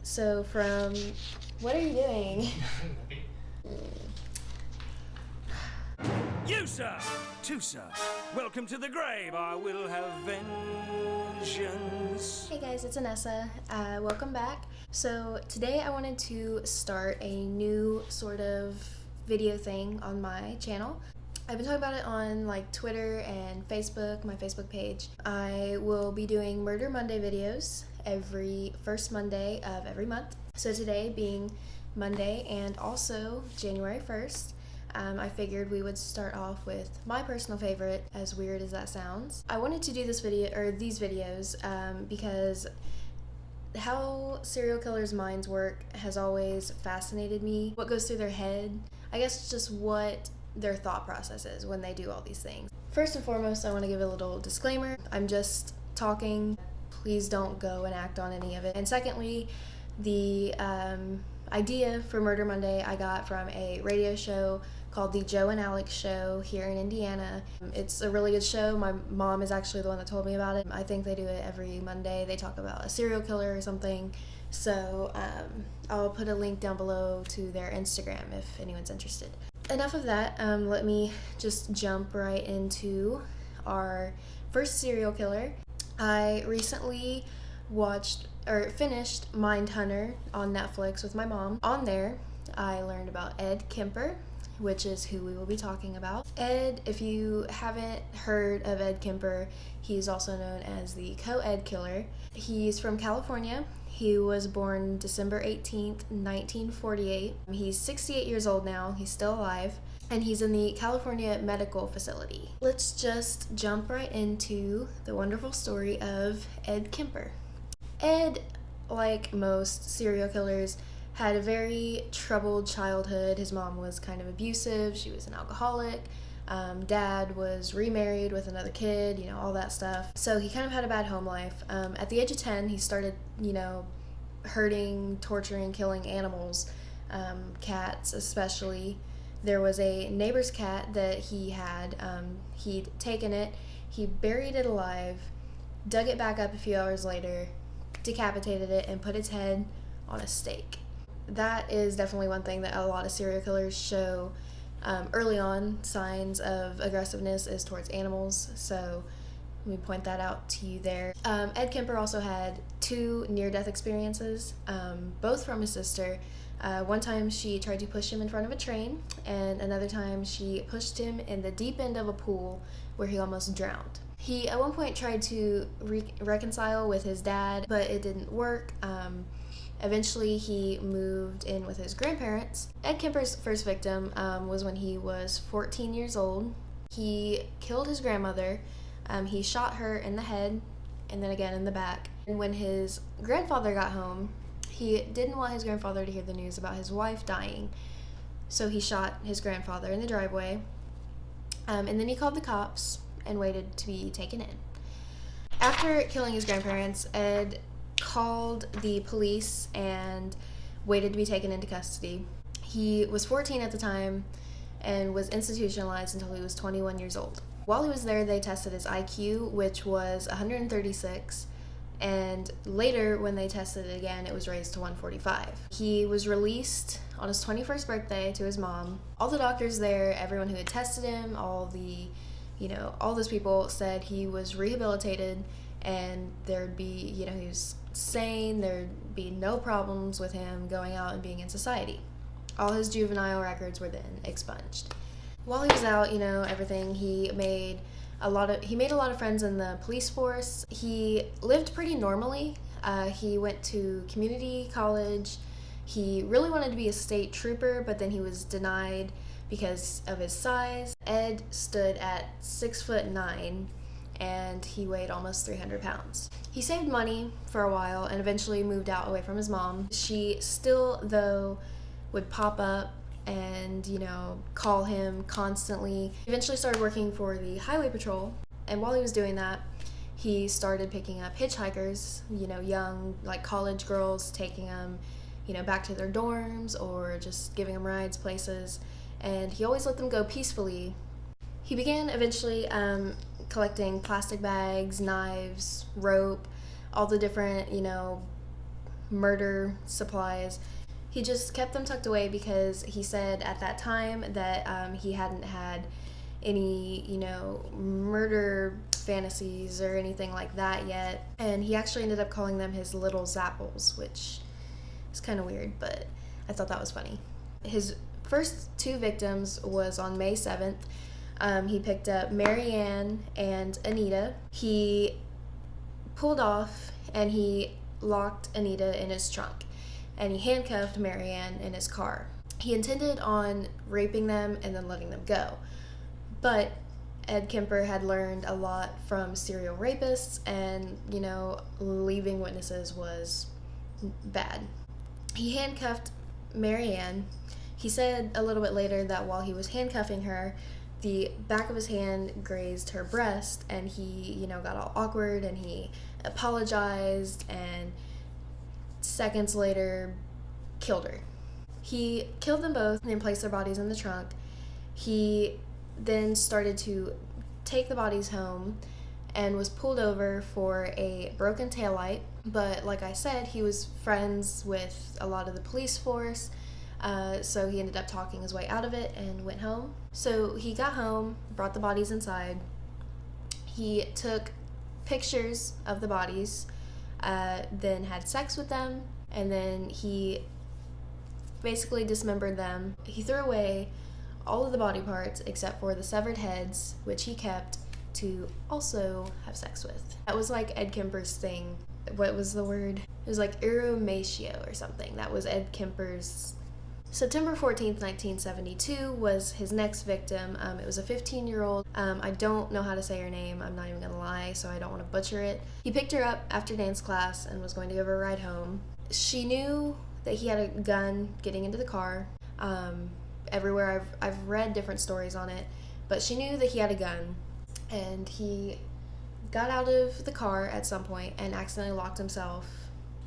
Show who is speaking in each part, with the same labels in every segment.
Speaker 1: So what are you doing?
Speaker 2: You, sir! To, sir. Welcome to the grave. I will have vengeance.
Speaker 1: Hey guys, it's Anessa. Welcome back. So today I wanted to start a new sort of video thing on my channel. I've been talking about it on like Twitter and Facebook, my Facebook page. I will be doing Murder Monday videos every first Monday of every month. So today being Monday and also January 1st, I figured we would start off with my personal favorite, as weird as that sounds. I wanted to do this video, or these videos, because how serial killers' minds work has always fascinated me. What goes through their head, I guess just what their thought process is when they do all these things. First and foremost, I want to give a little disclaimer. I'm just talking. Please don't go and act on any of it. And secondly, the idea for Murder Monday I got from a radio show called The Joe and Alex Show here in Indiana. It's a really good show. My mom is actually the one that told me about it. I think they do it every Monday. They talk about a serial killer or something. So I'll put a link down below to their Instagram if anyone's interested. Enough of that. Let me just jump right into our first serial killer. I recently finished Mindhunter on Netflix with my mom. On there, I learned about Ed Kemper, which is who we will be talking about. Ed, if you haven't heard of Ed Kemper, he's also known as the co-ed killer. He's from California. He was born December 18th, 1948. He's 68 years old now. He's still alive. And he's in the California Medical Facility. Let's just jump right into the wonderful story of Ed Kemper. Ed, like most serial killers, had a very troubled childhood. His mom was kind of abusive. She was an alcoholic. Dad was remarried with another kid, all that stuff. So he kind of had a bad home life. At the age of 10, he started, hurting, torturing, killing animals, cats especially. There was a neighbor's cat that he had. He'd taken it, he buried it alive, dug it back up a few hours later, decapitated it, and put its head on a stake. That is definitely one thing that a lot of serial killers show early on. Signs of aggressiveness is towards animals, so let me point that out to you there. Ed Kemper also had 2 near-death experiences, both from his sister. One time she tried to push him in front of a train, and another time she pushed him in the deep end of a pool where he almost drowned. He at one point tried to reconcile with his dad, but it didn't work. Eventually, he moved in with his grandparents. Ed Kemper's first victim was when he was 14 years old. He killed his grandmother. He shot her in the head and then again in the back. And when his grandfather got home, he didn't want his grandfather to hear the news about his wife dying. So he shot his grandfather in the driveway. And then he called the cops and waited to be taken in. After killing his grandparents, Ed called the police and waited to be taken into custody. He was 14 at the time and was institutionalized until he was 21 years old. While he was there, they tested his IQ, which was 136, and later when they tested it again, it was raised to 145. He was released on his 21st birthday to his mom. All the doctors there, everyone who had tested him, all those people said he was rehabilitated and there'd be, he was sane, there'd be no problems with him going out and being in society. All his juvenile records were then expunged. While he was out, everything, he made a lot of friends in the police force. He lived pretty normally. He went to community college. He really wanted to be a state trooper, but then he was denied because of his size. Ed stood at 6'9", and he weighed almost 300 pounds. He saved money for a while and eventually moved out away from his mom. She still, though, would pop up and, call him constantly. He eventually started working for the highway patrol, and while he was doing that, he started picking up hitchhikers, young, college girls, taking them, back to their dorms or just giving them rides places, and he always let them go peacefully. He began eventually collecting plastic bags, knives, rope, all the different, murder supplies. He just kept them tucked away because he said at that time that he hadn't had any, murder fantasies or anything like that yet. And he actually ended up calling them his little Zapples, which is kind of weird, but I thought that was funny. His first 2 victims was on May 7th. He picked up Marianne and Anita. He pulled off and he locked Anita in his trunk, and he handcuffed Marianne in his car. He intended on raping them and then letting them go. But Ed Kemper had learned a lot from serial rapists, and, leaving witnesses was bad. He handcuffed Marianne. He said a little bit later that while he was handcuffing her, the back of his hand grazed her breast, and he, got all awkward, and he apologized, and seconds later killed her. He killed them both and then placed their bodies in the trunk. He then started to take the bodies home and was pulled over for a broken taillight. But like I said, he was friends with a lot of the police force, so he ended up talking his way out of it and went home. So he got home, brought the bodies inside. He took pictures of the bodies, then had sex with them, and then he basically dismembered them. He threw away all of the body parts except for the severed heads, which he kept to also have sex with. That was like Ed Kemper's thing. What was the word? It was like eromatio or something. That was Ed Kemper's. September 14th, 1972 was his next victim. It was a 15-year-old. I don't know how to say her name. I'm not even gonna lie, so I don't want to butcher it. He picked her up after dance class and was going to give her a ride home. She knew that he had a gun getting into the car. Everywhere I've read different stories on it, but she knew that he had a gun, and he got out of the car at some point and accidentally locked himself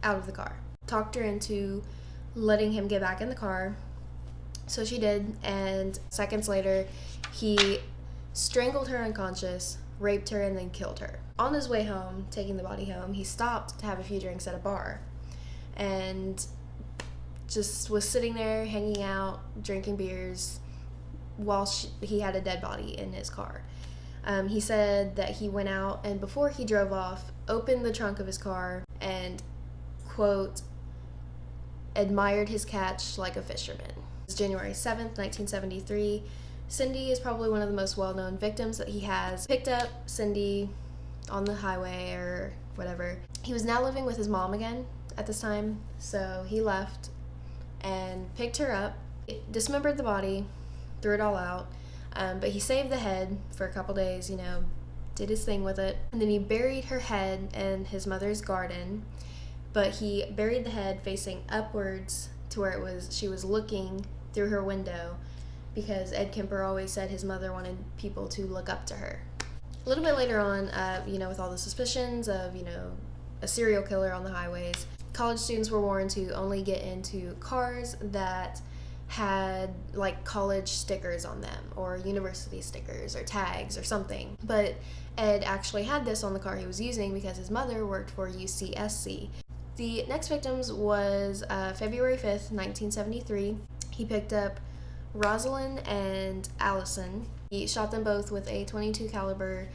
Speaker 1: out of the car. Talked her into letting him get back in the car, so she did, and seconds later he strangled her unconscious, raped her, and then killed her. On his way home, taking the body home, he stopped to have a few drinks at a bar and just was sitting there hanging out, drinking beers while he had a dead body in his car. He said that he went out and before he drove off, opened the trunk of his car and, quote, admired his catch like a fisherman. It's January 7th, 1973. Cindy is probably one of the most well-known victims that he has. Picked up Cindy on the highway or whatever. He was now living with his mom again at this time, so he left and picked her up, dismembered the body, threw it all out, but he saved the head for a couple days, did his thing with it, and then he buried her head in his mother's garden, but he buried the head facing upwards to where she was looking through her window, because Ed Kemper always said his mother wanted people to look up to her. A little bit later on, with all the suspicions of, a serial killer on the highways, college students were warned to only get into cars that had like college stickers on them or university stickers or tags or something. But Ed actually had this on the car he was using because his mother worked for UCSC. The next victims was February 5th, 1973. He picked up Rosalind and Allison. He shot them both with a .22 caliber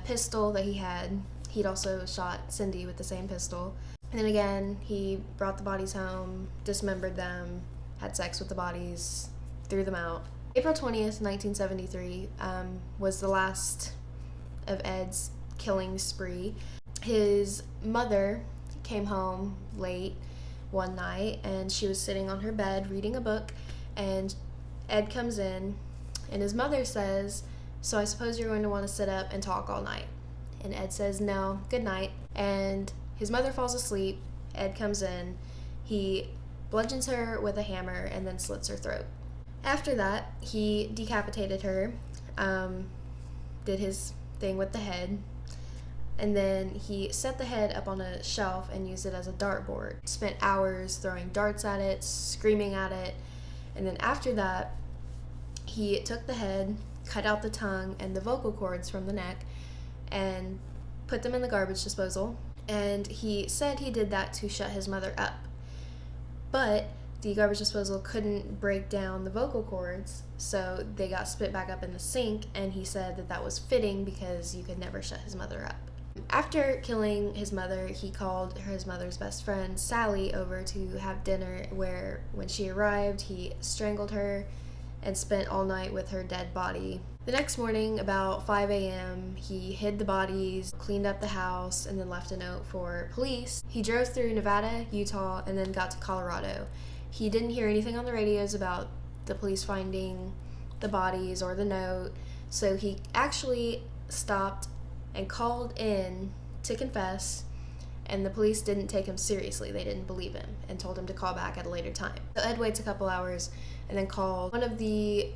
Speaker 1: pistol that he had. He'd also shot Cindy with the same pistol. And then again, he brought the bodies home, dismembered them, had sex with the bodies, threw them out. April 20th, 1973 was the last of Ed's killing spree. His mother came home late one night and she was sitting on her bed reading a book, and Ed comes in and his mother says, "So I suppose you're going to want to sit up and talk all night." And Ed says, "No, good night." And his mother falls asleep. Ed comes in. He bludgeons her with a hammer and then slits her throat. After that, he decapitated her, did his thing with the head, and then he set the head up on a shelf and used it as a dartboard. Spent hours throwing darts at it, screaming at it, and then after that, he took the head, cut out the tongue and the vocal cords from the neck, and put them in the garbage disposal. and he said he did that to shut his mother up. But the garbage disposal couldn't break down the vocal cords, so they got spit back up in the sink, and he said that that was fitting because you could never shut his mother up. After killing his mother, he called his mother's best friend, Sally, over to have dinner, where when she arrived, he strangled her and spent all night with her dead body. The next morning, about 5 a.m., he hid the bodies, cleaned up the house, and then left a note for police. He drove through Nevada, Utah, and then got to Colorado. He didn't hear anything on the radios about the police finding the bodies or the note, so he actually stopped and called in to confess, and the police didn't take him seriously. They didn't believe him and told him to call back at a later time. So Ed waits a couple hours and then called one of the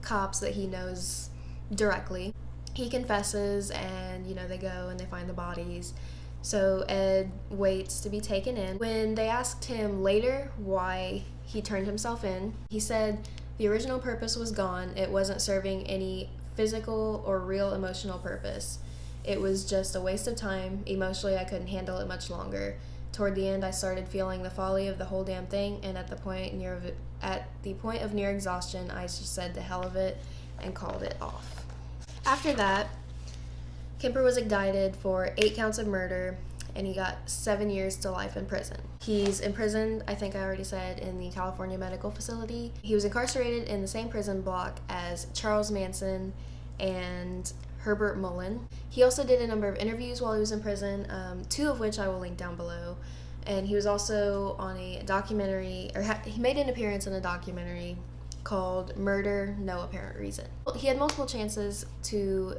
Speaker 1: cops that he knows directly. He confesses, and they go and they find the bodies. So Ed waits to be taken in. When they asked him later why he turned himself in, he said the original purpose was gone. It wasn't serving any physical or real emotional purpose. It was just a waste of time. Emotionally, I couldn't handle it much longer. Toward the end, I started feeling the folly of the whole damn thing, and at the point of near exhaustion, I just said to hell of it and called it off. After that, Kemper was indicted for 8 counts of murder, and he got 7 years to life in prison. He's imprisoned, I think I already said, in the California Medical Facility. He was incarcerated in the same prison block as Charles Manson and Herbert Mullen. He also did a number of interviews while he was in prison, 2 of which I will link down below. And he was also on a documentary, he made an appearance in a documentary called Murder, No Apparent Reason. He had multiple chances to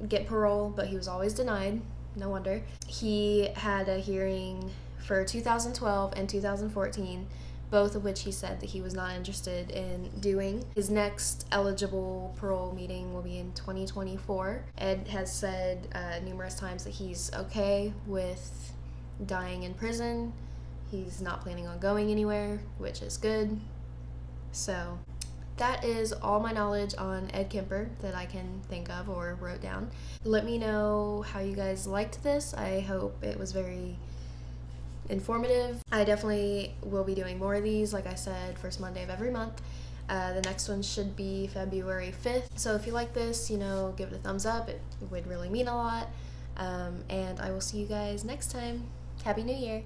Speaker 1: get parole, but he was always denied. No wonder. He had a hearing for 2012 and 2014, both of which he said that he was not interested in doing. His next eligible parole meeting will be in 2024. Ed has said numerous times that he's okay with dying in prison. He's not planning on going anywhere, which is good. So that is all my knowledge on Ed Kemper that I can think of or wrote down. Let me know how you guys liked this. I hope it was very informative. I definitely will be doing more of these, like I said, first Monday of every month. The next one should be February 5th. So if you like this, give it a thumbs up. It would really mean a lot. And I will see you guys next time. Happy New Year.